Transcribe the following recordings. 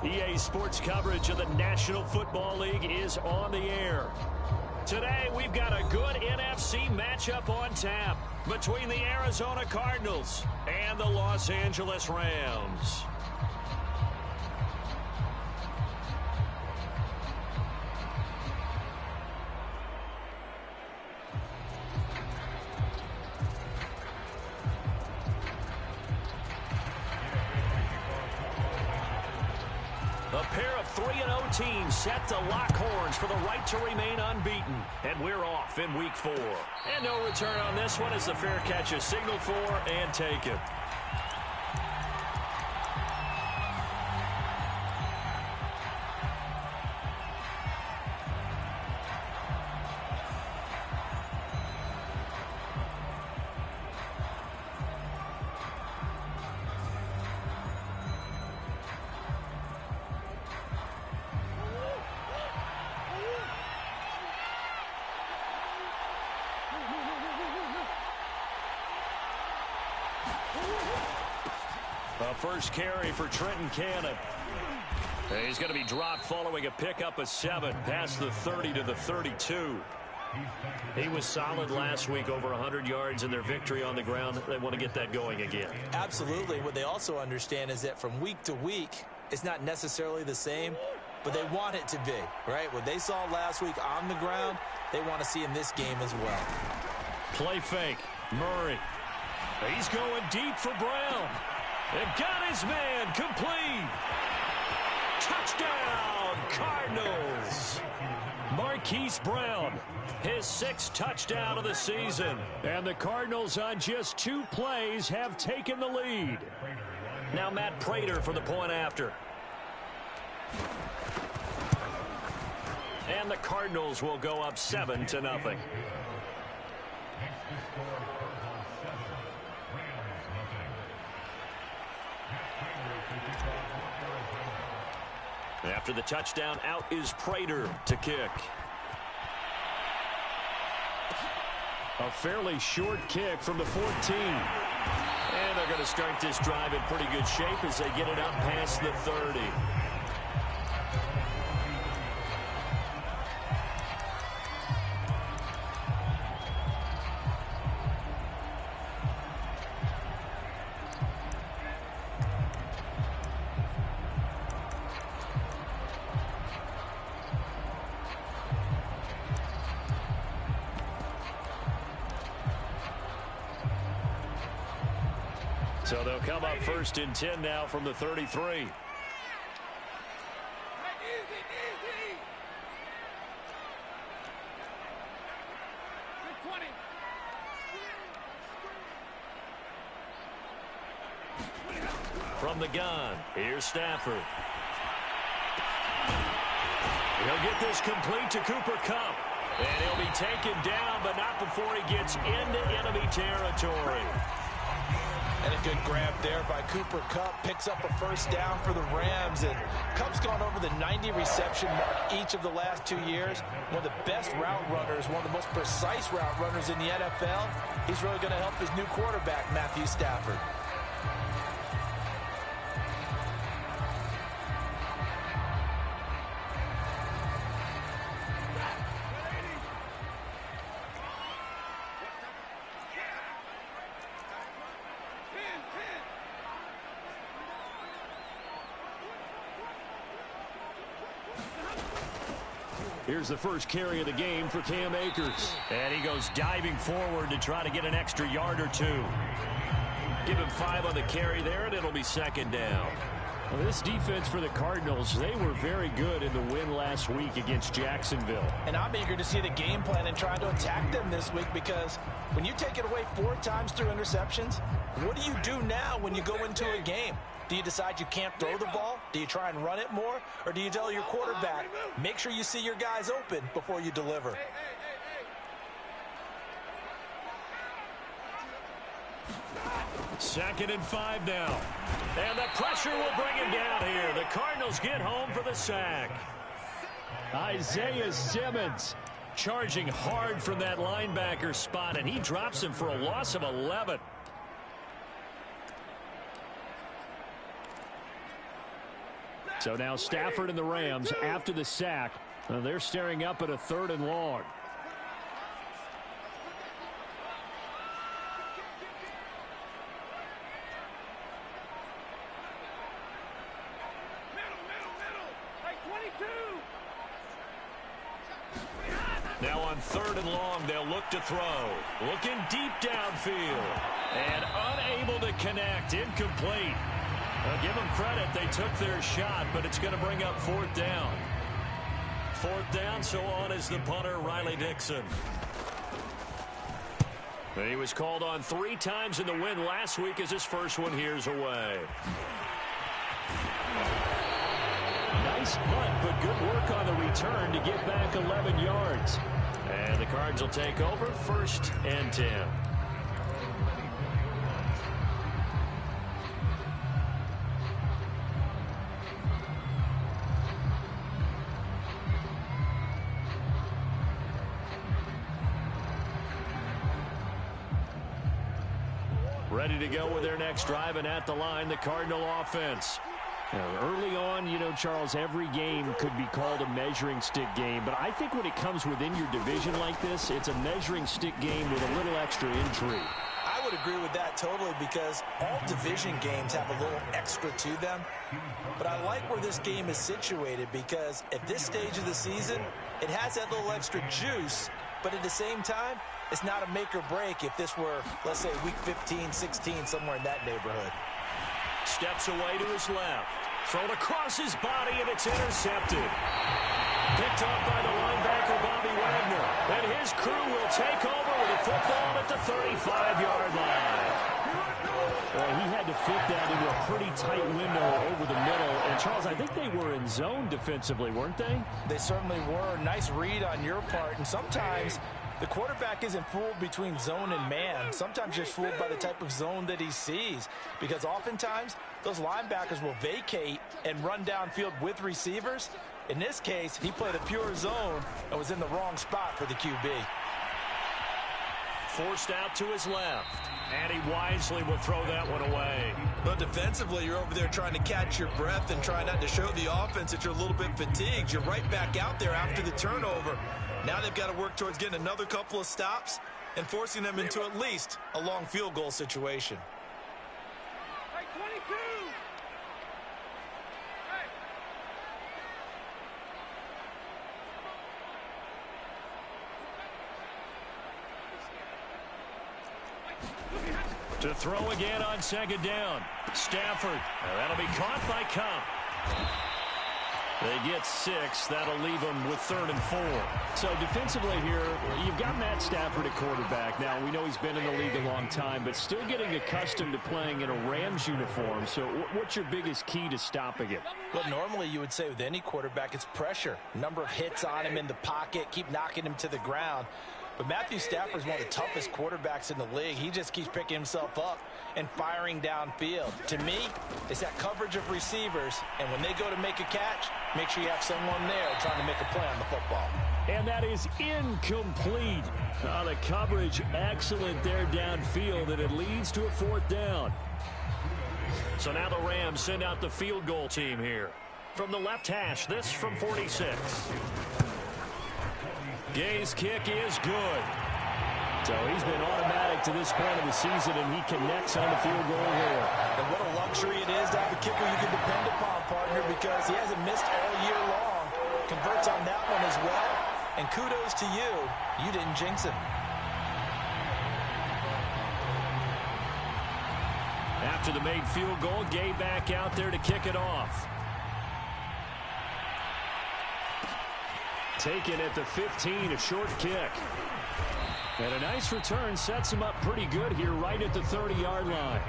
EA Sports coverage of the National Football League is on the air. Today, we've got a good NFC matchup on tap between the Arizona Cardinals and the Los Angeles Rams. A pair of 3-0 teams set to lock horns for the right to remain unbeaten. And we're off in Week 4. And no return on this one as the fair catch is signaled for and taken. A first carry for Trenton Cannon. He's going to be dropped following a pickup of 7 past the 30 to the 32. He was solid last week, over 100 yards in their victory on the ground. They want to get that going again. Absolutely. What they also understand is that from week to week, it's not necessarily the same, but they want it to be, right? What they saw last week on the ground, they want to see in this game as well. Play fake. Murray. He's going deep for Brown. And got his man complete. Touchdown, Cardinals. Marquise Brown, his 6th touchdown of the season. And the Cardinals on just 2 plays have taken the lead. Now Matt Prater for the point after. And the Cardinals will go up 7-0. After the touchdown, out is Prater to kick. A fairly short kick from the 14. And they're going to start this drive in pretty good shape as they get it up past the 30. So they'll come up 1st and 10 now from the 33. From the gun, here's Stafford. He'll get this complete to Cooper Kupp. And he'll be taken down, but not before he gets into enemy territory. And a good grab there by Cooper Kupp. Picks up a first down for the Rams. And Kupp's gone over the 90 reception mark each of the last 2 years. One of the best route runners, one of the most precise route runners in the NFL. He's really going to help his new quarterback, Matthew Stafford. Here's the first carry of the game for Cam Akers. And he goes diving forward to try to get an extra yard or 2. Give him 5 on the carry there, and it'll be 2nd down. Well, this defense for the Cardinals, they were very good in the win last week against Jacksonville. And I'm eager to see the game plan and try to attack them this week, because when you take it away 4 times through interceptions, what do you do now when you go into a game? Do you decide you can't throw the ball? Do you try and run it more? Or do you tell your quarterback, make sure you see your guys open before you deliver? 2nd and 5 now. And the pressure will bring him down here. The Cardinals get home for the sack. Isaiah Simmons charging hard from that linebacker spot, and he drops him for a loss of 11. So now Stafford and the Rams, after the sack, they're staring up at a 3rd and long. Now on 3rd and long, they'll look to throw. Looking deep downfield. And unable to connect. Incomplete. Give them credit. They took their shot, but it's going to bring up 4th down. 4th down, so on is the punter, Riley Dixon. He was called on 3 times in the win last week as his first one here's away. Nice punt, but good work on the return to get back 11 yards. And the Cards will take over 1st and 10. Ready to go with their next drive, and at the line, the Cardinal offense. Early on, you know, Charles, every game could be called a measuring stick game, but I think when it comes within your division like this, it's a measuring stick game with a little extra intrigue. I would agree with that totally, because all division games have a little extra to them. But I like where this game is situated, because at this stage of the season, it has that little extra juice, but at the same time, it's not a make or break if this were, let's say, week 15, 16, somewhere in that neighborhood. Steps away to his left. Thrown across his body, and it's intercepted. Picked up by the linebacker, Bobby Wagner. And his crew will take over with a football at the 35-yard line. Well, he had to fit that into a pretty tight window over the middle. And, Charles, I think they were in zone defensively, weren't they? They certainly were. Nice read on your part. And sometimes the quarterback isn't fooled between zone and man. Sometimes you're fooled by the type of zone that he sees, because oftentimes those linebackers will vacate and run downfield with receivers. In this case, he played a pure zone and was in the wrong spot for the QB. Forced out to his left, and he wisely will throw that one away. But defensively, you're over there trying to catch your breath and try not to show the offense that you're a little bit fatigued. You're right back out there after the turnover. Now they've got to work towards getting another couple of stops and forcing them into at least a long field goal situation. Hey, 22! To throw again on 2nd down. Stafford. That'll be caught by Cup. They get 6. That'll leave them with 3rd and 4. So defensively here, you've got Matt Stafford at quarterback. Now, we know he's been in the league a long time, but still getting accustomed to playing in a Rams uniform. So what's your biggest key to stopping it? Well, normally you would say with any quarterback, it's pressure. Number of hits on him in the pocket, keep knocking him to the ground. But Matthew Stafford is one of the toughest quarterbacks in the league. He just keeps picking himself up and firing downfield. To me, it's that coverage of receivers, and when they go to make a catch, make sure you have someone there trying to make a play on the football. And that is incomplete. The coverage excellent there downfield, and it leads to a 4th down. So now the Rams send out the field goal team here. From the left hash, this from 46. Gay's kick is good. So he's been automatic to this point of the season, and he connects on the field goal here. And what a luxury it is to have a kicker you can depend upon, partner, because he hasn't missed all year long. Converts on that one as well. And kudos to you. You didn't jinx him. After the made field goal, Gay back out there to kick it off. Taken at the 15, a short kick. And a nice return sets him up pretty good here right at the 30-yard line.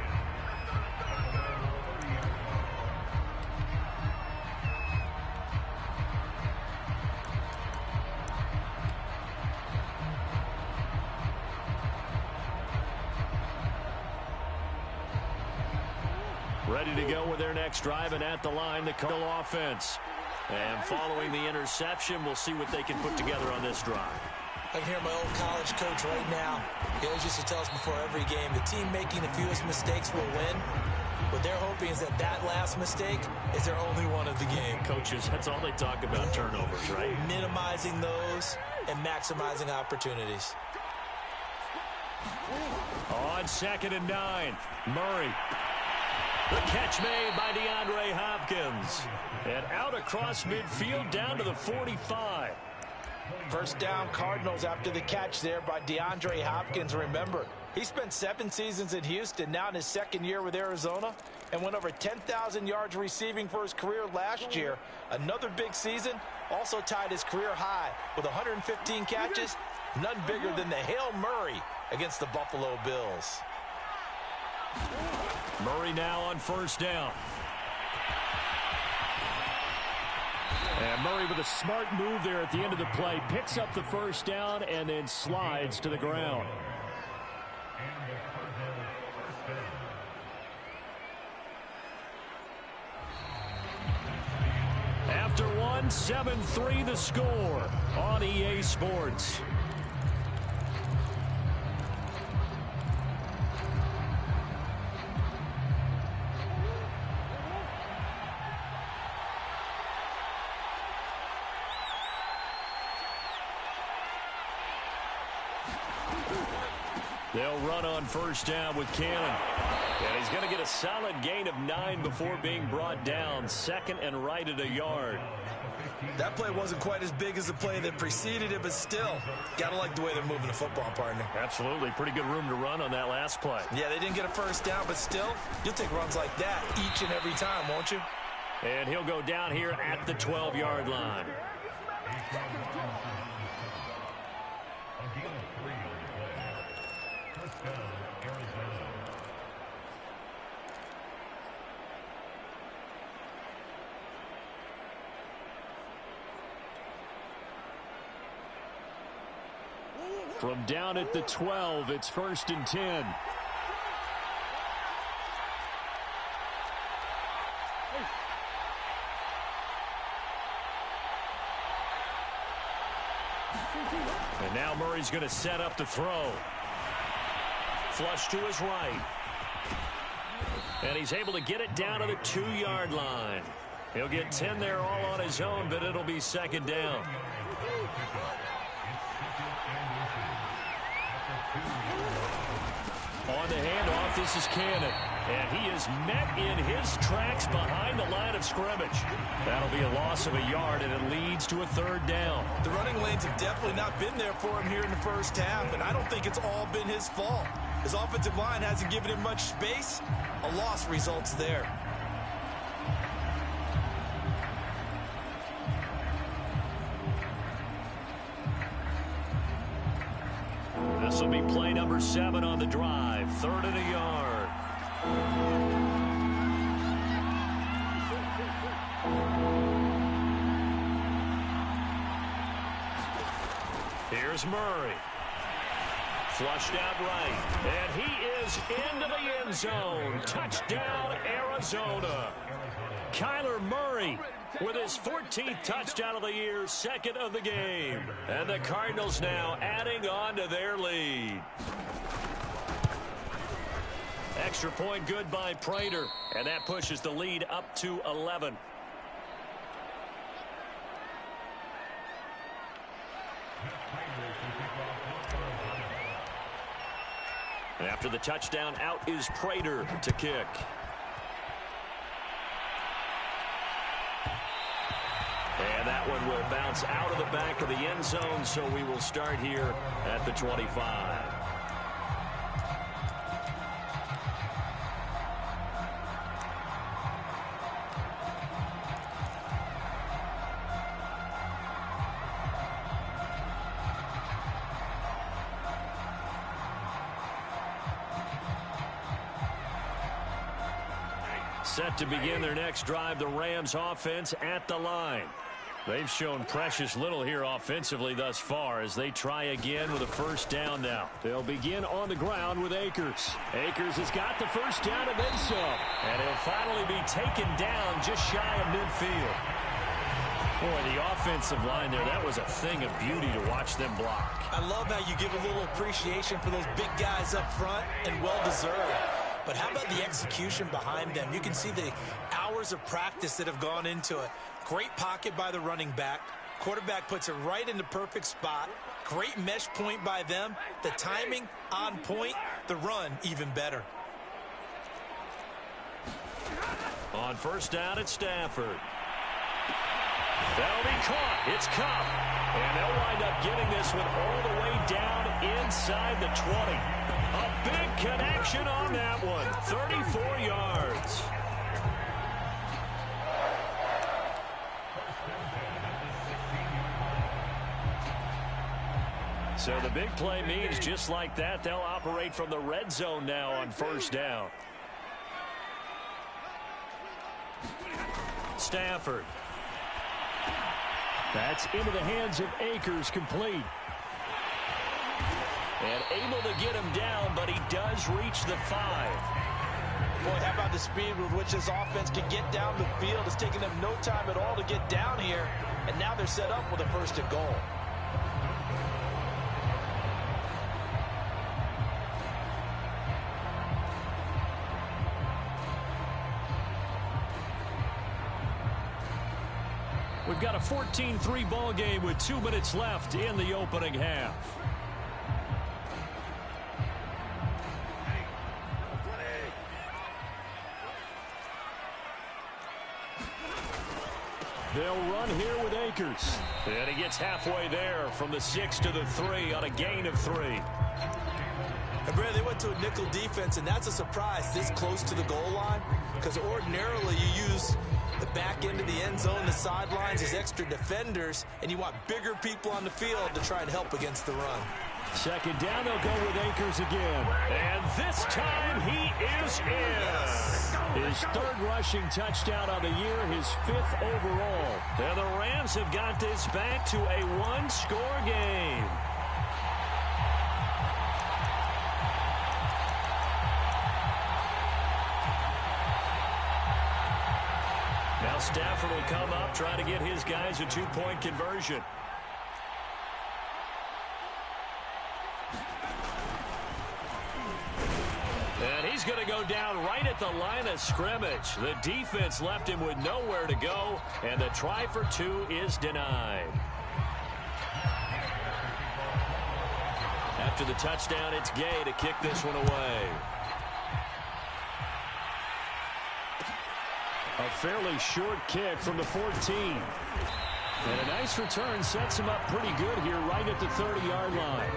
Ready to go with their next drive, and at the line, the Cardinal offense. And following the interception, we'll see what they can put together on this drive. I can hear my old college coach right now. He always used to tell us before every game, the team making the fewest mistakes will win. What they're hoping is that that last mistake is their only one of the game. Coaches, that's all they talk about, turnovers, right? Minimizing those and maximizing opportunities. On 2nd and 9, Murray. The catch made by DeAndre Hopkins. And out across midfield down to the 45. First down, Cardinals after the catch there by DeAndre Hopkins. Remember, he spent 7 seasons in Houston, now in his 2nd year with Arizona, and went over 10,000 yards receiving for his career last year. Another big season, also tied his career high with 115 catches, none bigger than the Hail Murray against the Buffalo Bills. Murray now on 1st down. And Murray with a smart move there at the end of the play. Picks up the 1st down and then slides to the ground. After one, 7-3 the score on EA Sports. They'll run on 1st down with Cannon. And he's going to get a solid gain of 9 before being brought down. 2nd and right at a yard. That play wasn't quite as big as the play that preceded it, but still, got to like the way they're moving the football, partner. Absolutely. Pretty good room to run on that last play. Yeah, they didn't get a 1st down, but still, you'll take runs like that each and every time, won't you? And he'll go down here at the 12-yard line. From down at the 12, it's 1st and 10. And now Murray's going to set up the throw. Flush to his right. And he's able to get it down to the 2-yard line. He'll get 10 there all on his own, but it'll be 2nd down. On the handoff, this is Cannon. And he is met in his tracks behind the line of scrimmage. That'll be a loss of a yard, and it leads to a 3rd down. The running lanes have definitely not been there for him here in the 1st half, and I don't think it's all been his fault. His offensive line hasn't given him much space. A loss results there. This will be play number 7 on the drive. 3rd and a yard. Here's Murray. Flushed out right. And he is into the end zone. Touchdown, Arizona. Kyler Murray with his 14th touchdown of the year, 2nd of the game. And the Cardinals now adding on to their lead. Extra point good by Prater. And that pushes the lead up to 11. And after the touchdown, out is Prater to kick. And that one will bounce out of the back of the end zone, so we will start here at the 25. Set to begin their next drive, the Rams offense at the line. They've shown precious little here offensively thus far as they try again with a 1st down now. They'll begin on the ground with Akers. Akers has got the 1st down and then some. And he'll finally be taken down just shy of midfield. Boy, the offensive line there, that was a thing of beauty to watch them block. I love how you give a little appreciation for those big guys up front, and well-deserved. but how about the execution behind them? You can see the hours of practice that have gone into it. Great pocket by the running back. Quarterback puts it right in the perfect spot. Great mesh point by them. The timing on point. The run even better. On first down, it's Stafford. That'll be caught. It's Cup. And they'll wind up getting this one all the way down inside the 20. A big connection on that one. 34 yards. So the big play means just like that, they'll operate from the red zone now on first down. Stafford. That's into the hands of Akers, complete. And able to get him down, but he does reach the 5. Boy, how about the speed with which this offense can get down the field? It's taken them no time at all to get down here, and now they're set up with a first and goal. We've got a 14-3 ball game with 2 minutes left in the opening half. They'll run here with Akers. And he gets halfway there from the 6 to the 3 on a gain of 3. And Brad, they went to a nickel defense, and that's a surprise this close to the goal line, because ordinarily you use the back end of the end zone, the sidelines as extra defenders, and you want bigger people on the field to try and help against the run. Second down, they'll go with Akers again. And this time he is in. His 3rd rushing touchdown on the year, his 5th overall. And the Rams have got this back to a 1-score game. Now Stafford will come up, trying to get his guys a 2-point conversion. And he's going to go down right at the line of scrimmage. The defense left him with nowhere to go, and the try for 2 is denied. After the touchdown, it's Gay to kick this one away. A fairly short kick from the 14. And a nice return sets him up pretty good here right at the 30-yard line.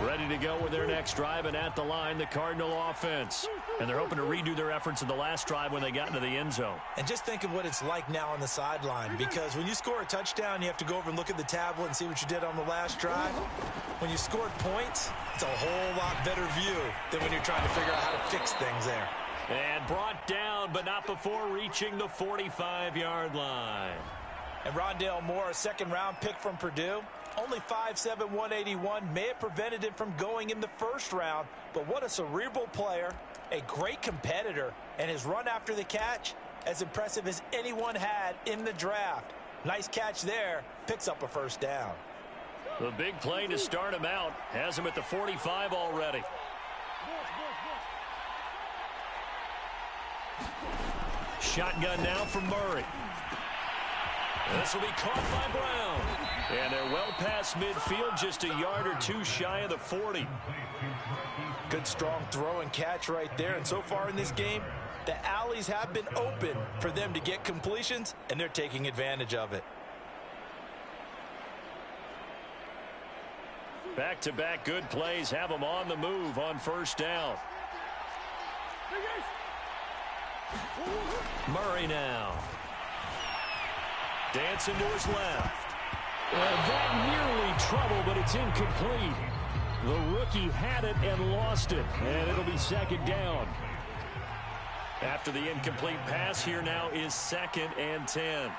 Ready to go with their next drive, and at the line, the Cardinal offense. And they're hoping to redo their efforts in the last drive when they got into the end zone. And just think of what it's like now on the sideline, because when you score a touchdown, you have to go over and look at the tablet and see what you did on the last drive. When you scored points, it's a whole lot better view than when you're trying to figure out how to fix things there. And brought down, but not before reaching the 45-yard line. And Rondale Moore, a second-round pick from Purdue. Only 5'7", 181, may have prevented him from going in the first round, but what a cerebral player, a great competitor, and his run after the catch, as impressive as anyone had in the draft. Nice catch there, picks up a first down. The big play to start him out, has him at the 45 already. Shotgun now from Murray. This will be caught by Brown. And they're well past midfield, just a yard or 2 shy of the 40. Good strong throw and catch right there. And so far in this game, the alleys have been open for them to get completions, and they're taking advantage of it. Back-to-back good plays have them on the move on first down. Murray now. Dancing to his left. That nearly trouble, but it's incomplete. The rookie had it and lost it, and it'll be second down. After the incomplete pass, here now is 2nd and 10.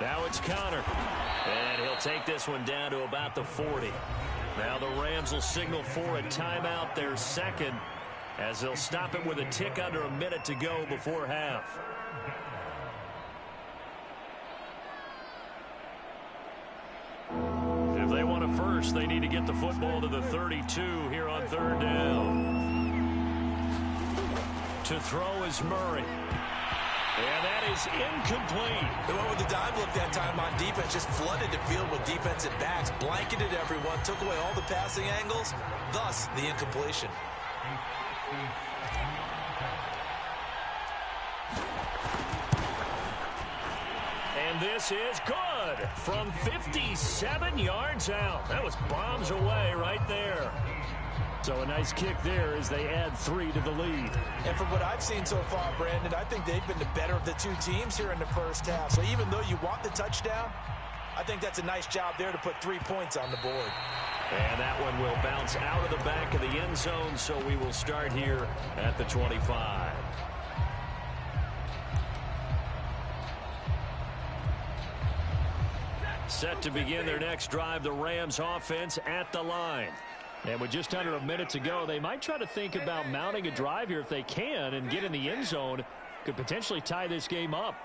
Now it's Connor. And he'll take this one down to about the 40. Now the Rams will signal for a timeout, their second, as they'll stop it with a tick under a minute to go before half. If they want a first, they need to get the football to the 32 here on third down. To throw is Murray. And that is incomplete. They went with the dive look that time on defense, just flooded the field with defensive backs, blanketed everyone, took away all the passing angles, thus the incompletion. And this is good from 57 yards out. That was bombs away right there. So a nice kick there as they add 3 to the lead. And from what I've seen so far, Brandon, I think they've been the better of the two teams here in the first half. So even though you want the touchdown, I think that's a nice job there to put 3 points on the board. And that one will bounce out of the back of the end zone, so we will start here at the 25. Set to begin their next drive, the Rams offense at the line. And with just under a minute to go, they might try to think about mounting a drive here if they can and get in the end zone. Could potentially tie this game up.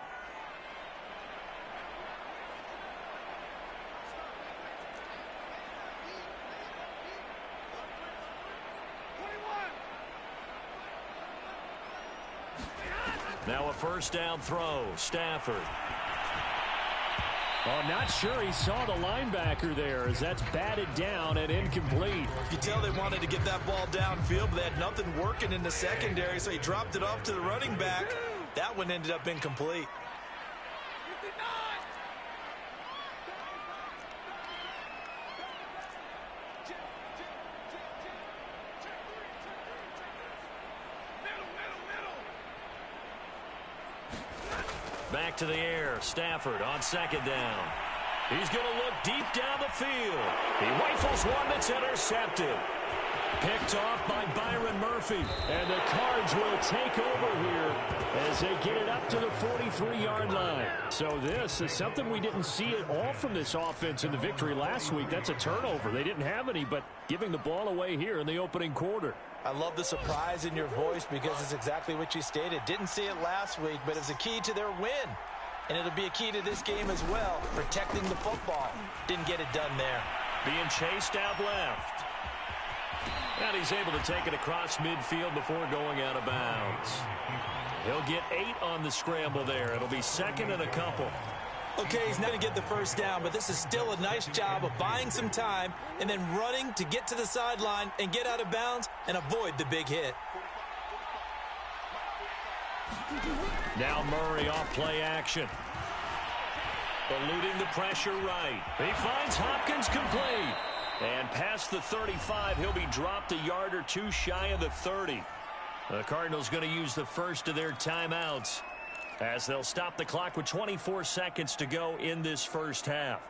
Now a first down throw, Stafford. Oh, not sure he saw the linebacker there as that's batted down and incomplete. You can tell they wanted to get that ball downfield, but they had nothing working in the secondary, so he dropped it off to the running back. That one ended up incomplete. Back to the air. Stafford on second down. He's going to look deep down the field. He rifles one that's intercepted. Picked off by Byron Murphy. And the Cards will take over here as they get it up to the 43-yard line. So this is something we didn't see at all from this offense in the victory last week. That's a turnover. They didn't have any, but giving the ball away here in the opening quarter. I love the surprise in your voice because it's exactly what you stated. Didn't see it last week, but it's a key to their win. And it'll be a key to this game as well, protecting the football. Didn't get it done there. Being chased out left. And he's able to take it across midfield before going out of bounds. He'll get 8 on the scramble there. It'll be second and a couple. Okay, he's not going to get the first down, but this is still a nice job of buying some time and then running to get to the sideline and get out of bounds and avoid the big hit. Now Murray off play action. Eluding the pressure right. He finds Hopkins complete. And past the 35, he'll be dropped a yard or two shy of the 30. The Cardinals going to use the first of their timeouts as they'll stop the clock with 24 seconds to go in this first half.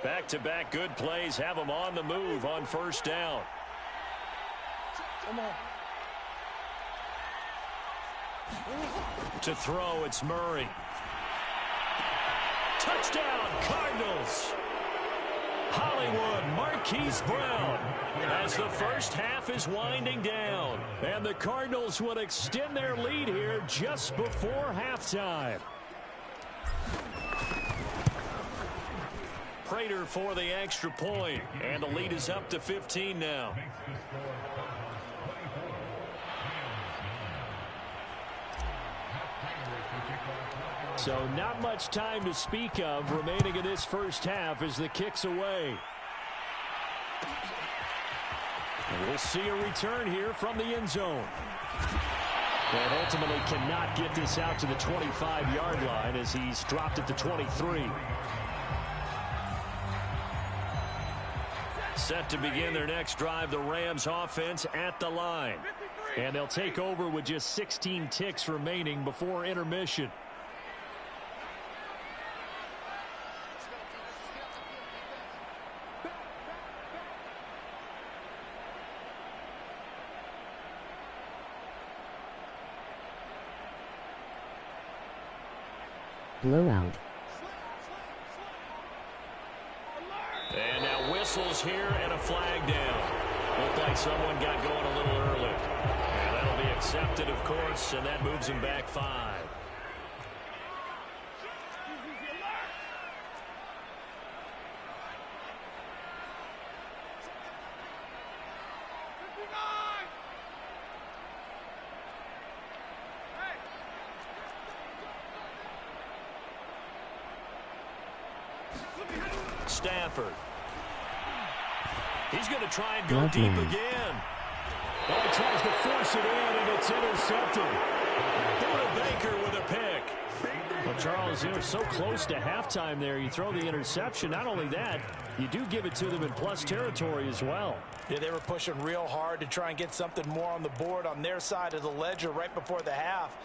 Back-to-back good plays have them on the move on first down. Come on. To throw, it's Murray. Touchdown, Cardinals. Hollywood, Marquise Brown, as the first half is winding down. And the Cardinals will extend their lead here just before halftime. Prater for the extra point, and the lead is up to 15 now. So not much time to speak of remaining in this first half as the kick's away. And we'll see a return here from the end zone. And ultimately cannot get this out to the 25-yard line as he's dropped at the 23. Set to begin their next drive, the Rams offense at the line. And they'll take over with just 16 ticks remaining before intermission. Blowout. And now whistles here and a flag down. Looked like someone got going a little early. And that'll be accepted, of course, and that moves him back 5. Stafford. He's going to try and go deep again. Oh, he tries to force it in, and it's intercepted. Buda Baker with a pick. Well, Charles, you're so close to halftime there. You throw the interception. Not only that, you do give it to them in plus territory as well. Yeah, they were pushing real hard to try and get something more on the board on their side of the ledger right before the half.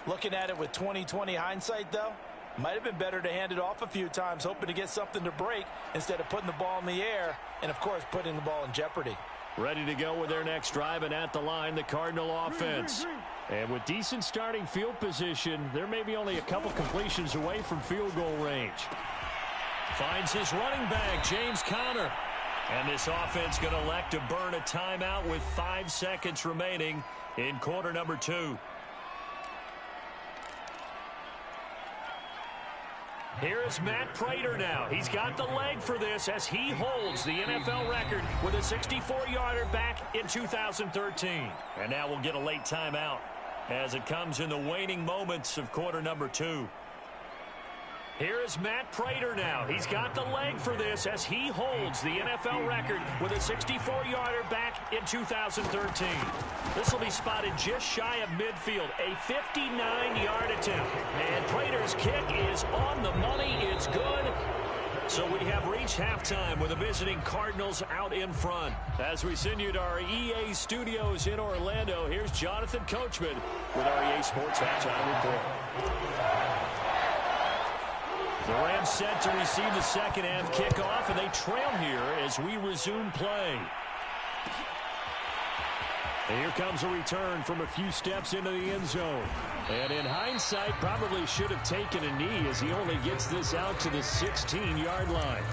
Looking at it with 20/20 hindsight, though, might have been better to hand it off a few times, hoping to get something to break instead of putting the ball in the air and, of course, putting the ball in jeopardy. Ready to go with their next drive, and at the line, the Cardinal offense. And with decent starting field position, there may be only a couple completions away from field goal range. Finds his running back, James Conner. And this offense going to elect to burn a timeout with 5 seconds remaining in quarter number 2. Here is Matt Prater now. He's got the leg for this as he holds the NFL record with a 64-yarder back in 2013. And now we'll get a late timeout as it comes in the waning moments of quarter number 2. Here is Matt Prater now. He's got the leg for this as he holds the NFL record with a 64-yarder back in 2013. This will be spotted just shy of midfield, a 59-yard attempt. And Prater's kick is on the money. It's good. So we have reached halftime with the visiting Cardinals out in front. As we send you to our EA studios in Orlando, here's Jonathan Coachman with our EA Sports Halftime Report. The Rams set to receive the second half kickoff, and they trail here as we resume play. And here comes a return from a few steps into the end zone. And in hindsight, probably should have taken a knee as he only gets this out to the 16-yard line.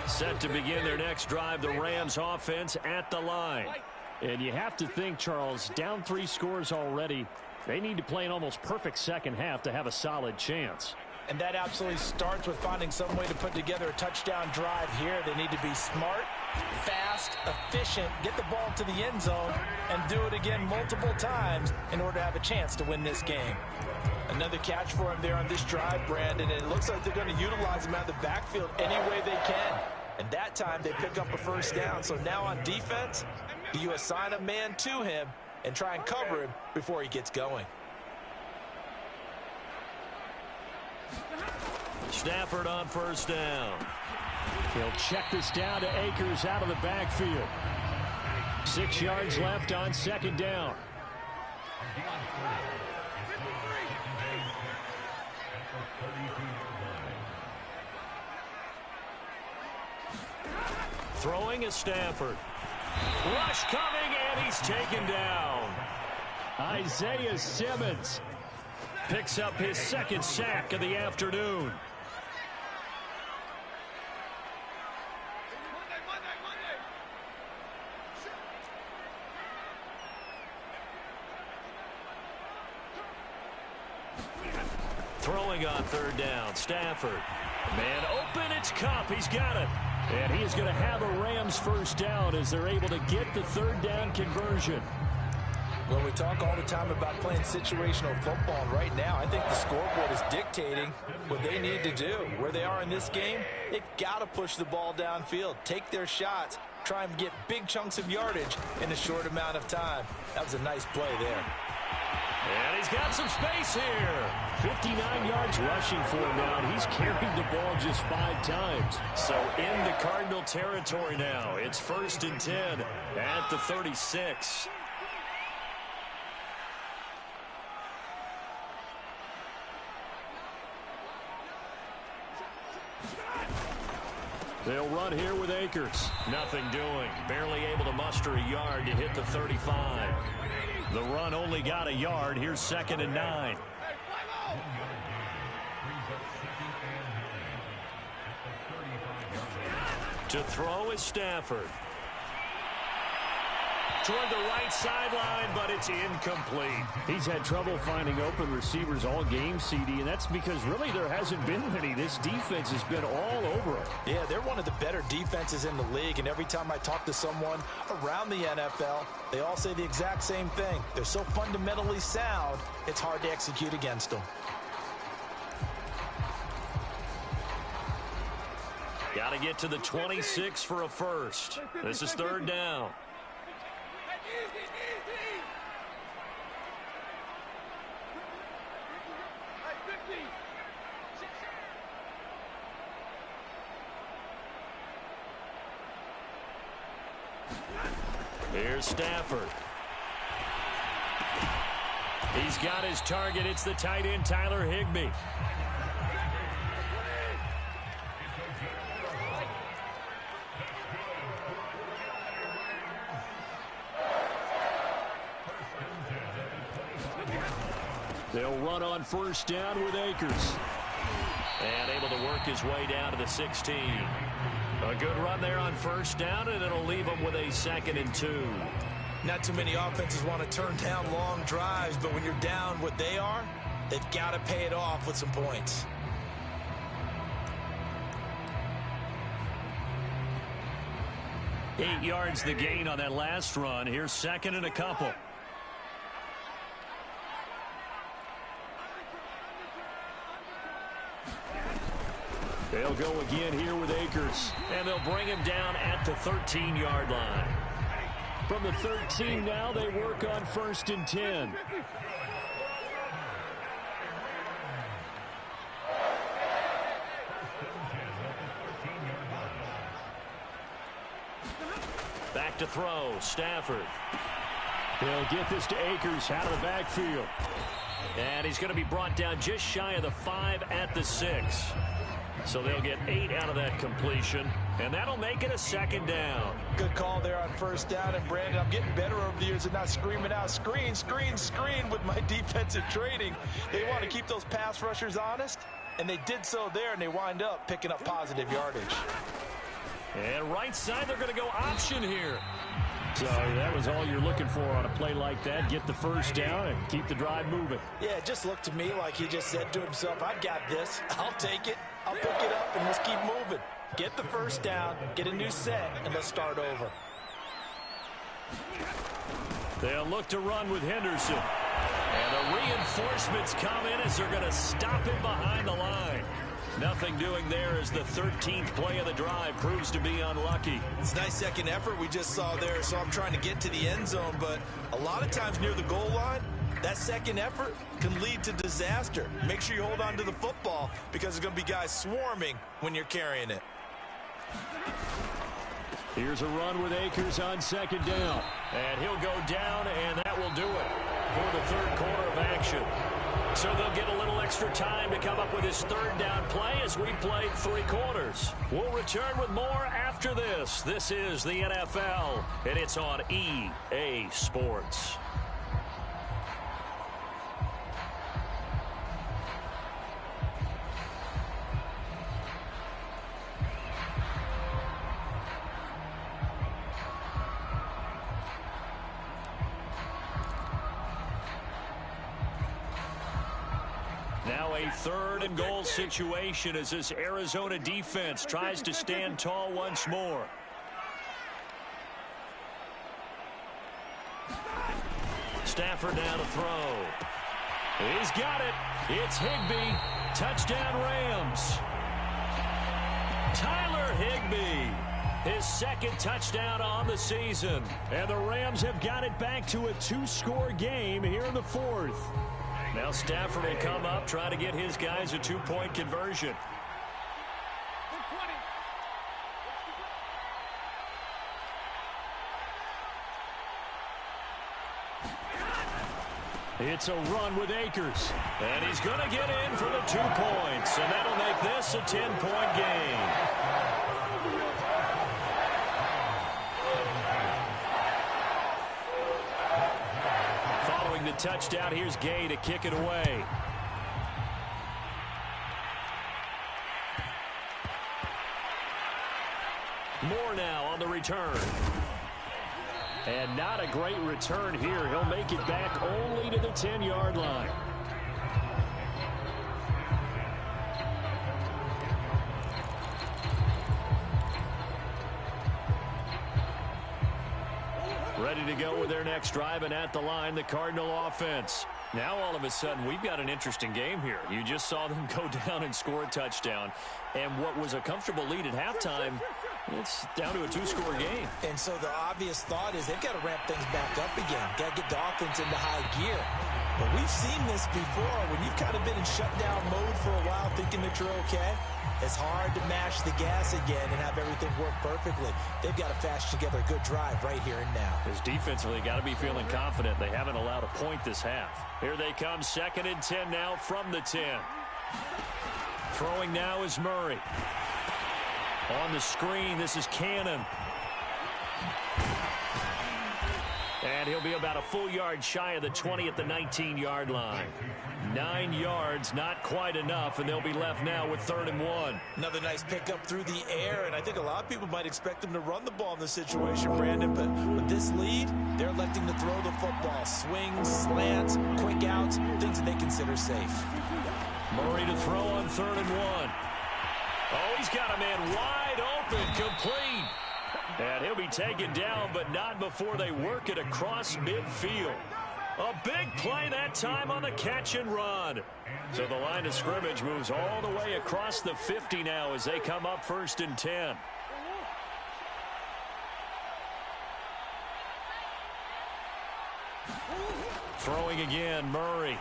Set to begin their next drive, the Rams offense at the line. And you have to think, Charles, down 3 scores already. They need to play an almost perfect second half to have a solid chance. And that absolutely starts with finding some way to put together a touchdown drive here. They need to be smart, fast, efficient, get the ball to the end zone, and do it again multiple times in order to have a chance to win this game. Another catch for him there on this drive, Brandon, and it looks like they're going to utilize him out of the backfield any way they can. And that time they pick up a first down. So now on defense, do you assign a man to him and try and cover him before he gets going? Stafford on first down. He'll check this down to Akers out of the backfield. 6 yards left on second down. Throwing is Stafford. Rush coming, and he's taken down. Isaiah Simmons picks up his second sack of the afternoon. Throwing on third down, Stafford. Man open, it's Kupp. He's got it. And he is going to have a Rams first down as they're able to get the third down conversion. Well, we talk all the time about playing situational football. Right now, I think the scoreboard is dictating what they need to do. Where they are in this game, they've got to push the ball downfield, take their shots, try and get big chunks of yardage in a short amount of time. That was a nice play there. And he's got some space here. 59 yards rushing for him now. He's carried the ball just 5 times. So into Cardinal territory now. It's 1st and 10 at the 36. They'll run here with Akers. Nothing doing. Barely able to muster a yard to hit the 35. The run only got a yard. Here's 2nd and 9. To throw is Stafford. Toward the right sideline, but it's incomplete. He's had trouble finding open receivers all game, CD, and that's because really there hasn't been many. This defense has been all over him. Yeah, they're one of the better defenses in the league, and every time I talk to someone around the NFL, they all say the exact same thing. They're so fundamentally sound, it's hard to execute against them. Got to get to the 26 for a first. This is 3rd down. Here's Stafford. He's got his target. It's the tight end, Tyler Higbee. They'll run on 1st down with Akers. And able to work his way down to the 16. A good run there on 1st down, and it'll leave them with a 2nd and 2. Not too many offenses want to turn down long drives, but when you're down what they are, they've got to pay it off with some points. Eight yards the gain on that last run. Here's 2nd and a couple. They'll go again here with Akers, and they'll bring him down at the 13-yard line. From the 13 now, they work on 1st and 10. Back to throw, Stafford. They'll get this to Akers out of the backfield. And he's going to be brought down just shy of the 5 at the 6. So they'll get 8 out of that completion, and that'll make it a 2nd down. Good call there on 1st down, and Brandon, I'm getting better over the years at not screaming out, screen, screen, screen with my defensive training. They want to keep those pass rushers honest, and they did so there, and they wind up picking up positive yardage. And right side, they're going to go option here. So that was all you're looking for on a play like that. Get the 1st down and keep the drive moving. Yeah, it just looked to me like he just said to himself, I got this. I'll take it. I'll pick it up, and let's keep moving. Get the 1st down, get a new set, and let's start over. They'll look to run with Henderson. And the reinforcements come in as they're going to stop him behind the line. Nothing doing there as the 13th play of the drive proves to be unlucky. It's a nice second effort we just saw there, so I'm trying to get to the end zone, but a lot of times near the goal line, that second effort can lead to disaster. Make sure you hold on to the football because there's going to be guys swarming when you're carrying it. Here's a run with Akers on 2nd down. And he'll go down, and that will do it for the 3rd quarter of action. So they'll get a little extra time to come up with his 3rd down play as we played 3 quarters. We'll return with more after this. This is the NFL, and it's on EA Sports. Now a 3rd and goal situation as this Arizona defense tries to stand tall once more. Stafford now to throw. He's got it. It's Higbee. Touchdown Rams. Tyler Higbee. His 2nd touchdown on the season. And the Rams have got it back to a 2-score game here in the 4th. Now Stafford will come up, try to get his guys a 2-point conversion. It's a run with Akers. And he's going to get in for the 2 points. And that'll make this a 10-point game. touchdown. Here's Gay to kick it away. Moore now on the return. And not a great return here. He'll make it back only to the 10-yard line. Ready to go with their next drive, and at the line, the Cardinal offense. Now, all of a sudden, we've got an interesting game here. You just saw them go down and score a touchdown. And what was a comfortable lead at halftime, it's down to a two-score game. And so the obvious thought is they've got to ramp things back up again. Got to get the offense into high gear. But we've seen this before. When you've kind of been in shutdown mode for a while thinking that you're okay, it's hard to mash the gas again and have everything work perfectly. They've got to fashion together a good drive right here and now. Because defensively, got to be feeling confident. They haven't allowed a point this half. Here they come, 2nd and 10 now from the 10. Throwing now is Murray. On the screen, this is Cannon. And he'll be about a full yard shy of the 20 at the 19-yard line. 9 yards, not quite enough, and they'll be left now with 3rd and 1. Another nice pickup through the air, and I think a lot of people might expect them to run the ball in this situation, Brandon, but with this lead, they're electing to throw the football. Swings, slants, quick outs, things that they consider safe. Murray to throw on 3rd and 1. Oh, he's got a man wide open, complete. And he'll be taken down, but not before they work it across midfield. A big play that time on the catch and run. So the line of scrimmage moves all the way across the 50 now as they come up 1st and 10. Throwing again, Murray.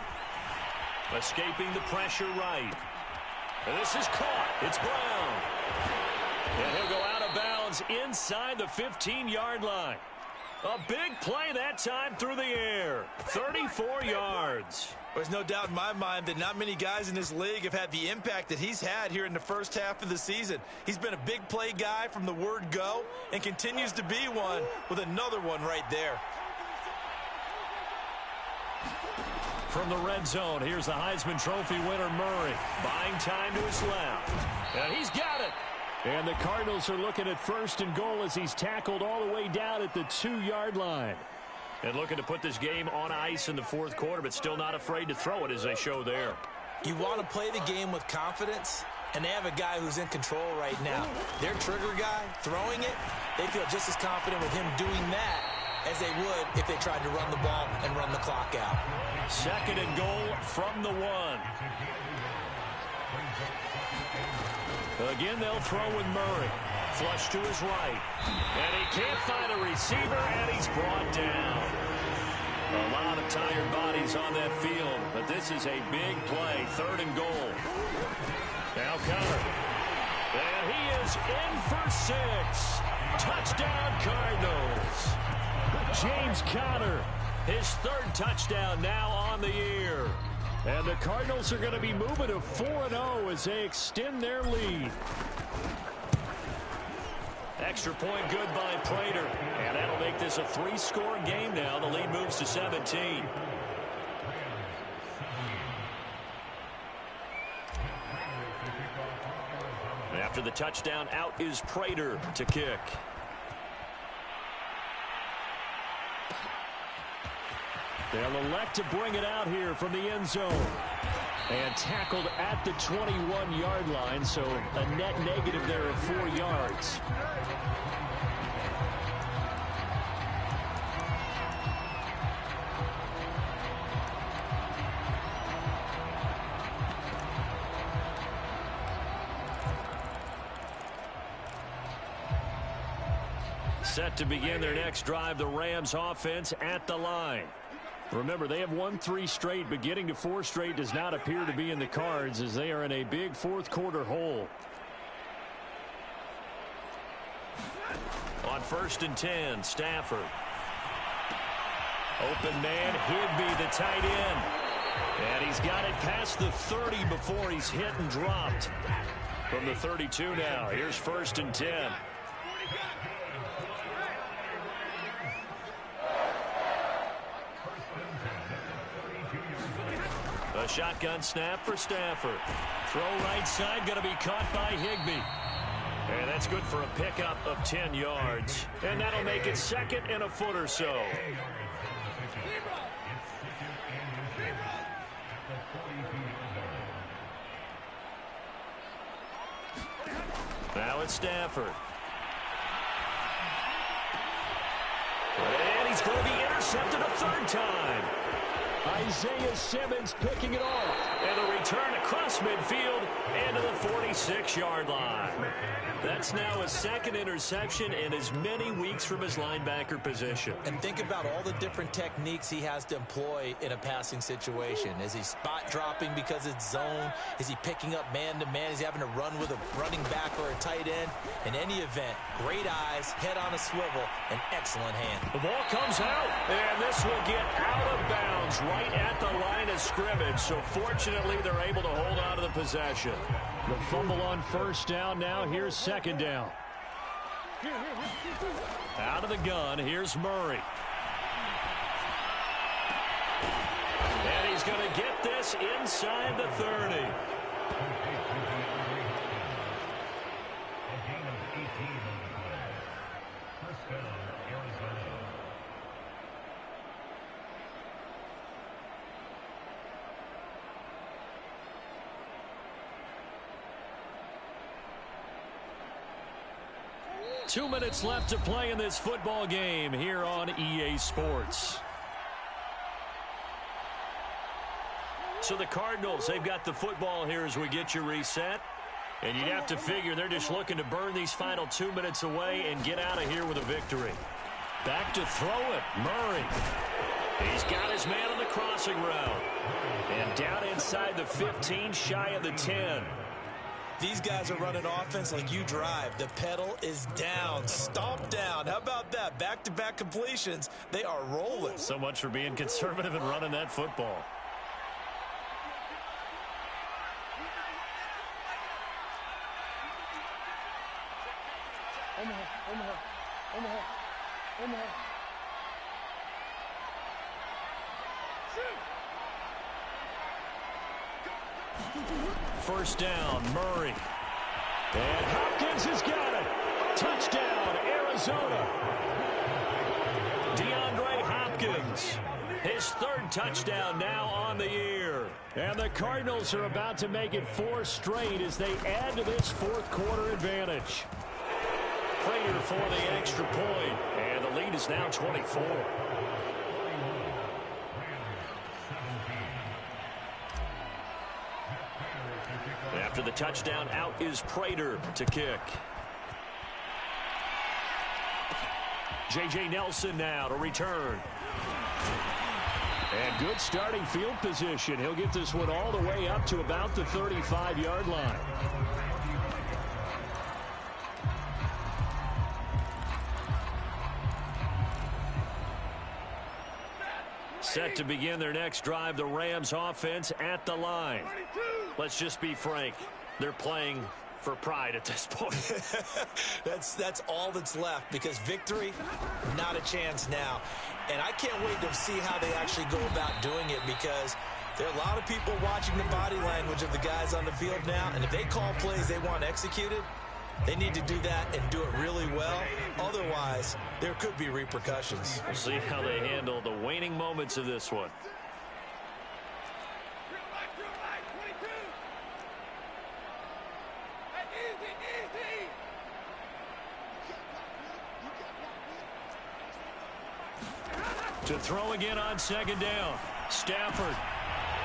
Escaping the pressure right. And this is caught. It's Brown. And he'll go out of bounds inside the 15-yard line. A big play that time through the air. 34 yards. There's no doubt in my mind that not many guys in this league have had the impact that he's had here in the first half of the season. He's been a big play guy from the word go and continues to be one with another one right there. From the red zone, here's the Heisman Trophy winner, Murray. Buying time to his left. And he's got it. And the Cardinals are looking at 1st and goal as he's tackled all the way down at the 2-yard line. And looking to put this game on ice in the 4th quarter, but still not afraid to throw it as they show there. You want to play the game with confidence, and they have a guy who's in control right now. Their trigger guy, throwing it, they feel just as confident with him doing that as they would if they tried to run the ball and run the clock out. 2nd and goal from the 1. Again, they'll throw with Murray. Flush to his right. And he can't find a receiver, and he's brought down. A lot of tired bodies on that field, but this is a big play. 3rd and goal. Now Connor. And he is in for 6. Touchdown, Cardinals. James Conner, his 3rd touchdown now on the year. And the Cardinals are going to be moving to 4-0 as they extend their lead. Extra point good by Prater. And that'll make this a 3-score game now. The lead moves to 17. After the touchdown, out is Prater to kick. They'll elect to bring it out here from the end zone. And tackled at the 21-yard line, so a net negative there of 4 yards. Set to begin their next drive, the Rams offense at the line. Remember, they have won 3 straight, but getting to 4 straight does not appear to be in the cards as they are in a big 4th quarter hole. On 1st and 10, Stafford. Open man, Higby, the tight end. And he's got it past the 30 before he's hit and dropped. From the 32 now, here's 1st and 10. A shotgun snap for Stafford. Throw right side, going to be caught by Higbee. And that's good for a pickup of 10 yards. And that'll make it second and a foot or so. Now it's Stafford. And he's going to be intercepted a third time. Isaiah Simmons picking it off. And a return across midfield and to the 46-yard line. That's now his second interception in as many weeks from his linebacker position. And think about all the different techniques he has to employ in a passing situation. Is he spot dropping because it's zone? Is he picking up man-to-man? Is he having to run with a running back or a tight end? In any event, great eyes, head on a swivel, and excellent hand. The ball comes out, and this will get out of bounds right at the line of scrimmage. So fortunately, they're able to hold on to the possession. The fumble on first down. Now here's second down. Out of the gun, here's Murray. And he's going to get this inside the 30. Two minutes left to play in this football game here on EA Sports. So the Cardinals, they've got the football here as we get you reset. And you'd have to figure they're just looking to burn these final 2 minutes away and get out of here with a victory. Back to throw it, Murray. He's got his man on the crossing route. And down inside the 15, shy of the 10. These guys are running offense like you drive. The pedal is down, stomp down. How about that? Back-to-back completions. They are rolling. So much for being conservative and running that football. First down, Murray. And Hopkins has got it. Touchdown, Arizona. DeAndre Hopkins. His third touchdown now on the year. And the Cardinals are about to make it 4 straight as they add to this fourth quarter advantage. Prater for the extra point. And the lead is now 24. After the touchdown, out is Prater to kick. J.J. Nelson now to return. And good starting field position. He'll get this one all the way up to about the 35-yard line. Set to begin their next drive, the Rams offense at the line. Let's just be frank. They're playing for pride at this point. That's all that's left, because victory, not a chance now. And I can't wait to see how they actually go about doing it, because there are a lot of people watching the body language of the guys on the field now, and if they call plays they want executed, they need to do that and do it really well. Otherwise, there could be repercussions. We'll see how they handle the waning moments of this one. To throw again on second down. Stafford.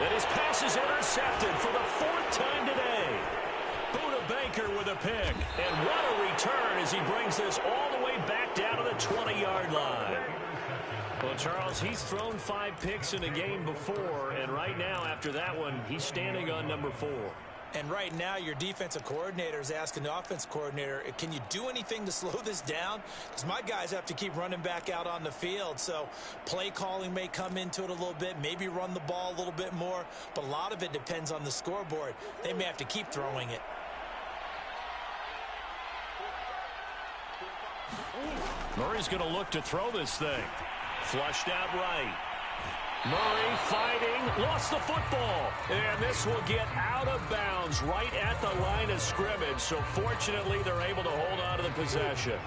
And his pass is intercepted for the 4th time today. Buda Baker with a pick. And what a return as he brings this all the way back down to the 20-yard line. Well, Charles, he's thrown 5 picks in a game before, and right now, after that one, he's standing on number 4. And right now, your defensive coordinator is asking the offensive coordinator, can you do anything to slow this down? Because my guys have to keep running back out on the field. So play calling may come into it a little bit, maybe run the ball a little bit more. But a lot of it depends on the scoreboard. They may have to keep throwing it. Murray's going to look to throw this thing. Flushed out right. Murray fighting, lost the football. And this will get out of bounds right at the line of scrimmage. So fortunately, they're able to hold on to the possession.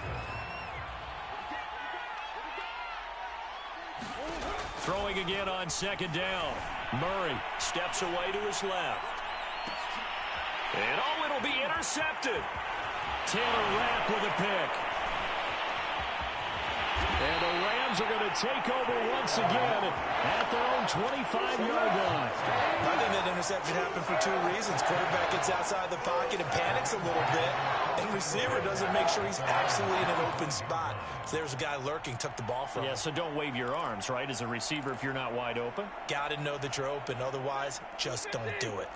Throwing again on second down. Murray steps away to his left. And oh, it'll be intercepted. Taylor Rapp with a pick. And the Rams are going to take over once again at their own 25-yard line. I think that interception happened for two reasons. Quarterback gets outside the pocket and panics a little bit, and receiver doesn't make sure he's absolutely in an open spot. So there's a guy lurking, took the ball from him. Yeah, so don't wave your arms, right, as a receiver if you're not wide open. Got to know that you're open. Otherwise, just don't do it.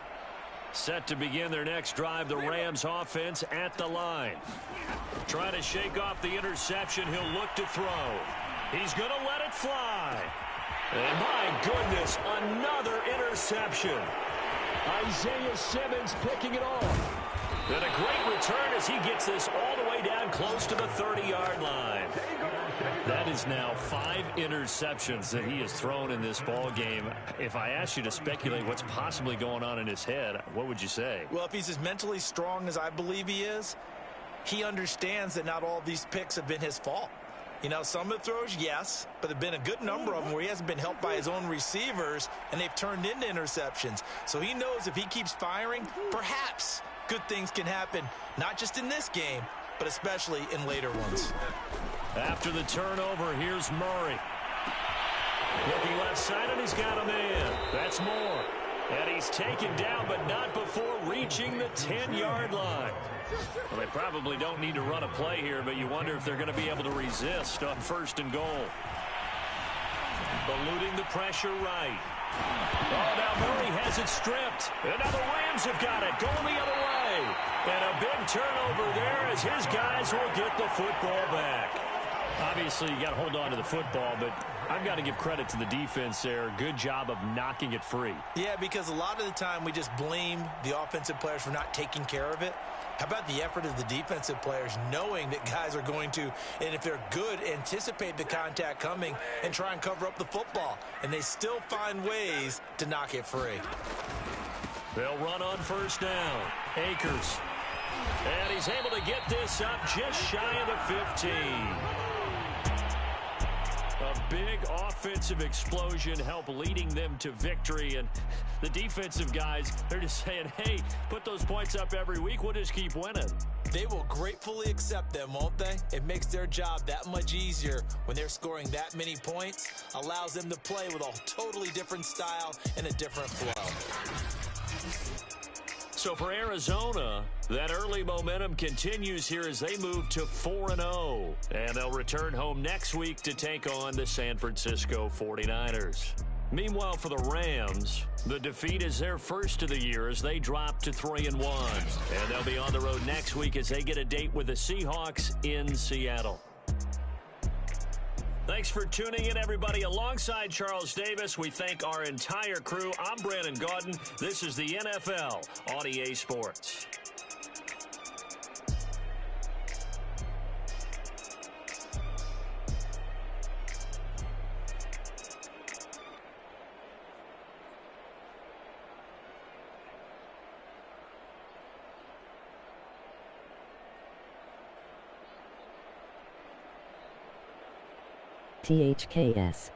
Set to begin their next drive, the Rams offense at the line. Trying to shake off the interception, he'll look to throw. He's going to let it fly. And my goodness, another interception. Isaiah Simmons picking it off. And a great return as he gets this all the way down close to the 30-yard line. That is now 5 interceptions that he has thrown in this ball game. If I asked you to speculate what's possibly going on in his head, what would you say? Well, if he's as mentally strong as I believe he is, he understands that not all of these picks have been his fault. You know, some of the throws, yes, but there have been a good number of them where he hasn't been helped by his own receivers, and they've turned into interceptions. So he knows if he keeps firing, perhaps good things can happen, not just in this game, but especially in later ones. After the turnover, here's Murray. Looking left side, and he's got a man. That's Moore. And he's taken down, but not before reaching the 10-yard line. Well, they probably don't need to run a play here, but you wonder if they're going to be able to resist on 1st and goal. Eluding the pressure right. Oh, now Murray has it stripped. And now the Rams have got it, going the other way. And a big turnover there as his guys will get the football back. Obviously, you got to hold on to the football, but I've got to give credit to the defense there. Good job of knocking it free. Yeah, because a lot of the time we just blame the offensive players for not taking care of it. How about the effort of the defensive players knowing that guys are going to, and if they're good, anticipate the contact coming and try and cover up the football. And they still find ways to knock it free. They'll run on 1st down. Akers. And he's able to get this up just shy of the 15. A big offensive explosion helped leading them to victory. And the defensive guys, they're just saying, hey, put those points up every week. We'll just keep winning. They will gratefully accept them, won't they? It makes their job that much easier when they're scoring that many points. Allows them to play with a totally different style and a different flow. So for Arizona, that early momentum continues here as they move to 4-0. And they'll return home next week to take on the San Francisco 49ers. Meanwhile, for the Rams, the defeat is their first of the year as they drop to 3-1. And they'll be on the road next week as they get a date with the Seahawks in Seattle. Thanks for tuning in, everybody. Alongside Charles Davis, we thank our entire crew. I'm Brandon Gaudin. This is the NFL on EA Sports. THKS